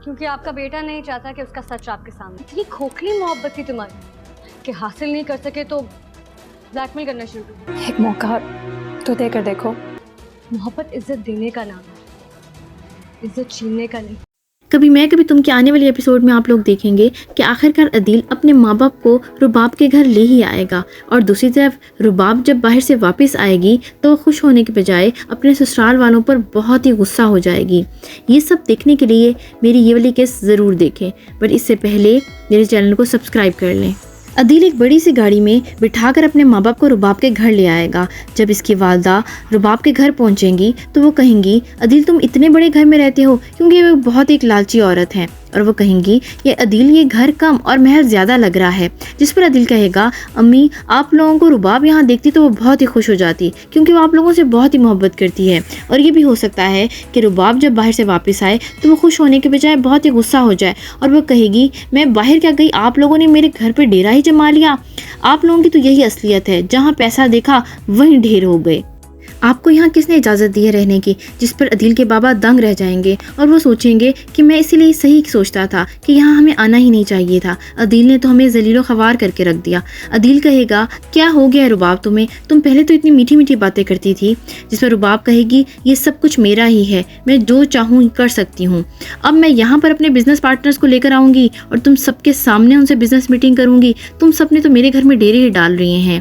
کیونکہ آپ کا بیٹا نہیں چاہتا کہ اس کا سچ آپ کے سامنے. یہ کھوکھلی محبت تھی تمہاری کہ حاصل نہیں کر سکے تو بلیک میل کرنا شروع کر. ایک موقع تو دے کر دیکھو. محبت عزت دینے کا نام ہے, عزت چھیننے کا نہیں. کبھی میں کبھی تم کے آنے والے ایپیسوڈ میں آپ لوگ دیکھیں گے کہ آخرکار عدیل اپنے ماں باپ کو رباب کے گھر لے ہی آئے گا، اور دوسری طرف رباب جب باہر سے واپس آئے گی تو وہ خوش ہونے کے بجائے اپنے سسرال والوں پر بہت ہی غصہ ہو جائے گی. یہ سب دیکھنے کے لیے میری یہ والی کیس ضرور دیکھیں، بٹ اس سے پہلے میرے چینل کو سبسکرائب کر لیں. عدیل ایک بڑی سی گاڑی میں بٹھا کر اپنے ماں باپ کو رباب کے گھر لے آئے گا. جب اس کی والدہ رباب کے گھر پہنچیں گی تو وہ کہیں گی عدیل تم اتنے بڑے گھر میں رہتے ہو، کیونکہ وہ بہت ایک لالچی عورت ہے. اور وہ کہیں گی یہ عدیل یہ گھر کم اور محل زیادہ لگ رہا ہے. جس پر عدیل کہے گا امی آپ لوگوں کو رباب یہاں دیکھتی تو وہ بہت ہی خوش ہو جاتی، کیونکہ وہ آپ لوگوں سے بہت ہی محبت کرتی ہے. اور یہ بھی ہو سکتا ہے کہ رباب جب باہر سے واپس آئے تو وہ خوش ہونے کے بجائے بہت ہی غصہ ہو جائے اور وہ کہے گی میں باہر کیا گئی، آپ لوگوں نے میرے گھر پہ ڈیرا ہی جما لیا. آپ لوگوں کی تو یہی اصلیت ہے، جہاں پیسہ دیکھا وہیں ڈھیر ہو گئے. آپ کو یہاں کس نے اجازت دی ہے رہنے کی؟ جس پر عدیل کے بابا دنگ رہ جائیں گے اور وہ سوچیں گے کہ میں اسی لیے صحیح سوچتا تھا کہ یہاں ہمیں آنا ہی نہیں چاہیے تھا، عدیل نے تو ہمیں ذلیل و خوار کر کے رکھ دیا. عدیل کہے گا کیا ہو گیا ہے رباب تمہیں، تم پہلے تو اتنی میٹھی میٹھی باتیں کرتی تھی. جس پر رباب کہے گی یہ سب کچھ میرا ہی ہے، میں جو چاہوں کر سکتی ہوں. اب میں یہاں پر اپنے بزنس پارٹنرز کو لے کر آؤں گی اور تم سب کے سامنے ان سے بزنس میٹنگ کروں گی. تم سب نے تو میرے گھر میں ڈیرے ہی ڈال رہے ہیں.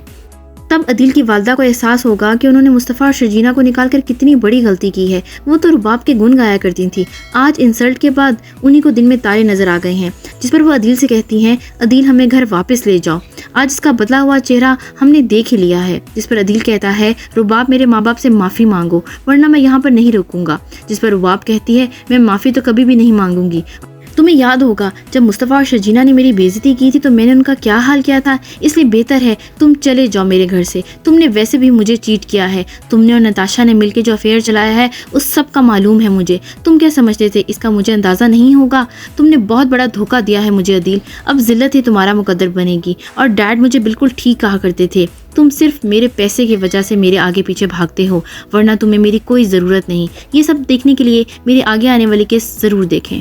تب عدیل کی والدہ کو احساس ہوگا کہ انہوں نے مصطفیٰ اور شرجینہ کو نکال کر کتنی بڑی غلطی کی ہے. وہ تو رباب کے گن گایا کرتی تھی، آج انسلٹ کے بعد انہی کو دن میں تارے نظر آ گئے ہیں. جس پر وہ عدیل سے کہتی ہیں عدیل ہمیں گھر واپس لے جاؤ، آج اس کا بدلا ہوا چہرہ ہم نے دیکھ ہی لیا ہے. جس پر عدیل کہتا ہے رباب میرے ماں باپ سے معافی مانگو ورنہ میں یہاں پر نہیں رکوں گا. جس پر رباب کہتی ہے میں معافی تو کبھی بھی نہیں مانگوں گی. تمہیں یاد ہوگا جب مصطفیٰ اور شرجینہ نے میری بے عزتی کی تھی تو میں نے ان کا کیا حال کیا تھا، اس لیے بہتر ہے تم چلے جاؤ میرے گھر سے. تم نے ویسے بھی مجھے چیٹ کیا ہے، تم نے اور نتاشا نے مل کے جو افیئر چلایا ہے اس سب کا معلوم ہے مجھے. تم کیا سمجھتے تھے اس کا مجھے اندازہ نہیں ہوگا؟ تم نے بہت بڑا دھوکہ دیا ہے مجھے عدیل. اب ذلت ہی تمہارا مقدر بنے گی. اور ڈیڈ مجھے بالکل ٹھیک کہا کرتے تھے، تم صرف میرے پیسے کی وجہ سے میرے آگے پیچھے بھاگتے ہو ورنہ تمہیں میری کوئی ضرورت نہیں. یہ سب دیکھنے کے لیے میرے آگے آنے والی کیس ضرور دیکھیں.